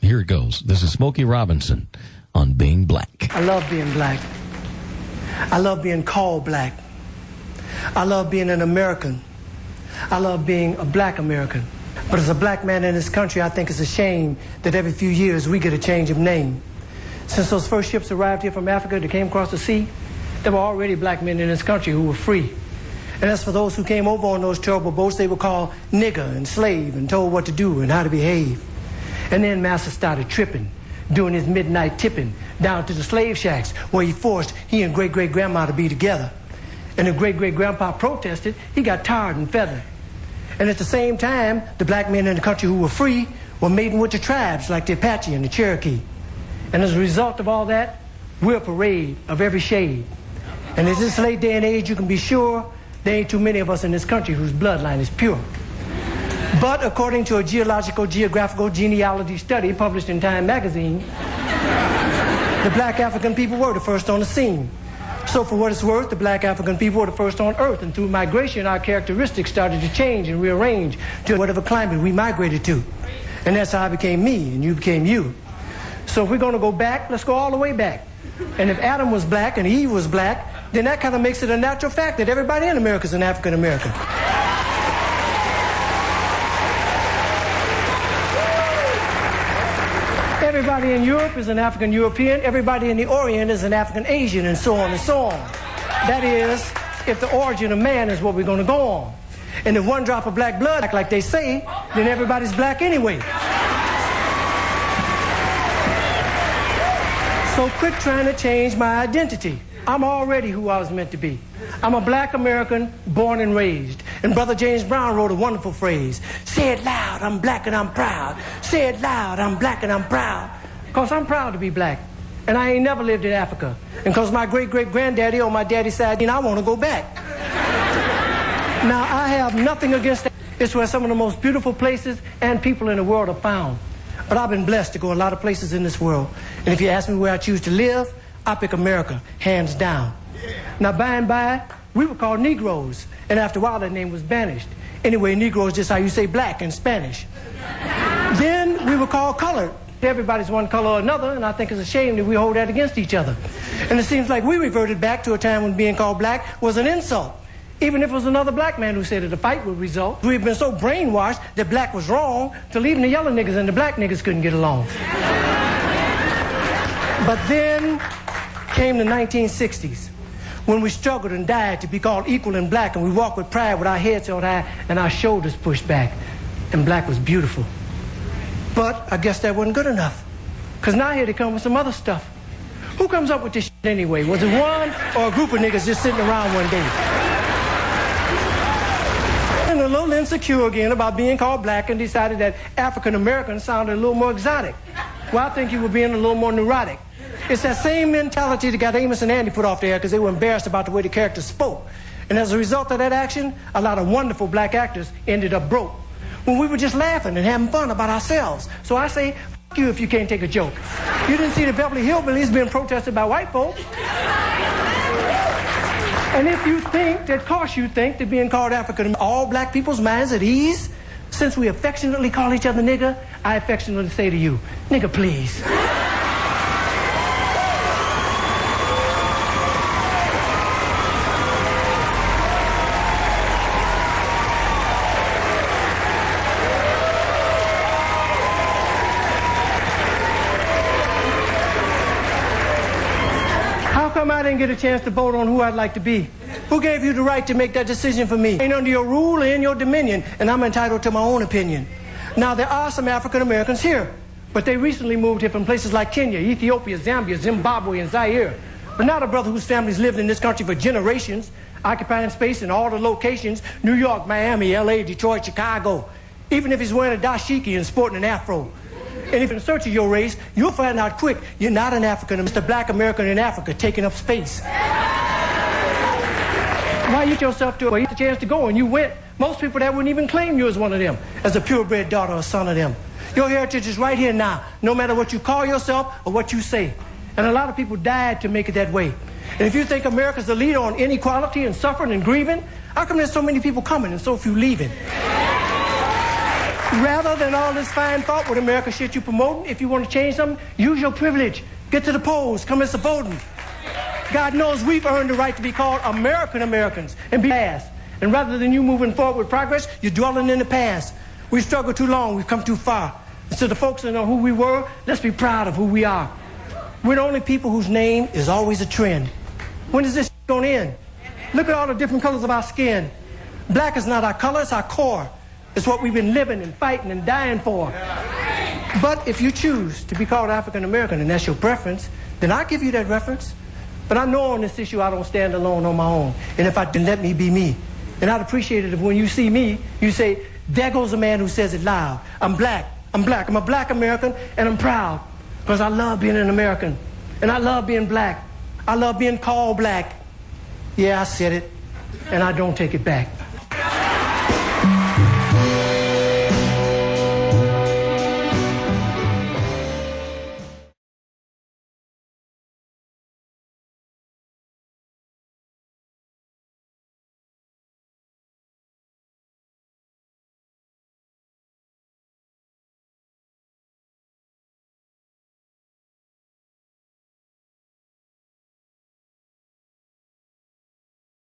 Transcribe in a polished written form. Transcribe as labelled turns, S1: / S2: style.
S1: Here it goes. This is Smokey Robinson on Being Black.
S2: I love being black. I love being called black. I love being an American. I love being a black American. But as a black man in this country, I think it's a shame that every few years we get a change of name. Since those first ships arrived here from Africa that came across the sea, there were already black men in this country who were free. And as for those who came over on those terrible boats, they were called nigger and slave and told what to do and how to behave. And then Master started tripping, doing his midnight tipping down to the slave shacks where he forced he and great-great-grandma to be together. And if great-great-grandpa protested, he got tarred and feathered. And at the same time, the black men in the country who were free were mating with the tribes like the Apache and the Cherokee. And as a result of all that, we're a parade of every shade. And in this late day and age, you can be sure there ain't too many of us in this country whose bloodline is pure. But according to a geographical genealogy study published in Time magazine, the black African people were the first on the scene. So for what it's worth, the black African people were the first on Earth, and through migration, our characteristics started to change and rearrange to whatever climate we migrated to. And that's how I became me, and you became you. So if we're going to go back, let's go all the way back. And if Adam was black and Eve was black, then that kind of makes it a natural fact that everybody in America is an African American. Everybody in Europe is an African European. Everybody in the Orient is an African Asian, and so on and so on. That is, if the origin of man is what we're going to go on. And if one drop of black blood, like they say, then everybody's black anyway. So quit trying to change my identity. I'm already who I was meant to be. I'm a black American born and raised. And Brother James Brown wrote a wonderful phrase. Say it loud, I'm black and I'm proud. Say it loud, I'm black and I'm proud. Because I'm proud to be black. And I ain't never lived in Africa. And because my great-great-granddaddy on my daddy's side, I want to go back. Now, I have nothing against that. It's where some of the most beautiful places and people in the world are found. But I've been blessed to go a lot of places in this world. And if you ask me where I choose to live, I pick America, hands down. Now, by and by, we were called Negroes. And after a while, that name was banished. Anyway, Negro is just how you say black in Spanish. Then we were called colored. Everybody's one color or another, and I think it's a shame that we hold that against each other. And it seems like we reverted back to a time when being called black was an insult. Even if it was another black man who said that a fight would result. We've been so brainwashed that black was wrong till even the yellow niggas and the black niggas couldn't get along. But then came the 1960s, when we struggled and died to be called equal and black, and we walked with pride with our heads held high and our shoulders pushed back, and black was beautiful. But I guess that wasn't good enough, because now here they come with some other stuff. Who comes up with this shit anyway? Was it one or a group of niggas just sitting around one day? And a little insecure again about being called black and decided that African American sounded a little more exotic. Well, I think you were being a little more neurotic. It's that same mentality that got Amos and Andy put off the air because they were embarrassed about the way the characters spoke. And as a result of that action, a lot of wonderful black actors ended up broke when we were just laughing and having fun about ourselves. So I say, f*** you if you can't take a joke. You didn't see the Beverly Hillbillies being protested by white folks. And if you think that, of course you think that being called African, all black people's minds at ease, since we affectionately call each other nigger, I affectionately say to you, nigger please. I didn't get a chance to vote on who I'd like to be. Who gave you the right to make that decision for me? Ain't under your rule or in your dominion, and I'm entitled to my own opinion. Now, there are some African Americans here, but they recently moved here from places like Kenya, Ethiopia, Zambia, Zimbabwe, and Zaire. But not a brother whose family's lived in this country for generations, occupying space in all the locations, New York, Miami, LA, Detroit, Chicago. Even if he's wearing a dashiki and sporting an afro. And if in search of your race, you'll find out quick you're not an African, it's the black American in Africa taking up space. Why you yourself to a chance to go and you went? Most people that wouldn't even claim you as one of them, as a purebred daughter or son of them. Your heritage is right here now, no matter what you call yourself or what you say. And a lot of people died to make it that way. And if you think America's the leader on inequality and suffering and grieving, how come there's so many people coming and so few leaving? Rather than all this fine thought with America shit you promoting, if you want to change something, use your privilege. Get to the polls. Come and support them. God knows we've earned the right to be called American Americans and be past. And rather than you moving forward with progress, you're dwelling in the past. We've struggled too long. We've come too far. Instead of focusing on who we were, let's be proud of who we are. We're the only people whose name is always a trend. When is this going to end? Look at all the different colors of our skin. Black is not our color, it's our core. It's what we've been living and fighting and dying for. But if you choose to be called African American and that's your preference, then I'll give you that reference. But I know on this issue I don't stand alone on my own. And if I can, let me be me. And I'd appreciate it if when you see me, you say, there goes a man who says it loud. I'm black. I'm black. I'm a black American, and I'm proud. Because I love being an American. And I love being black. I love being called black. Yeah, I said it, and I don't take it back.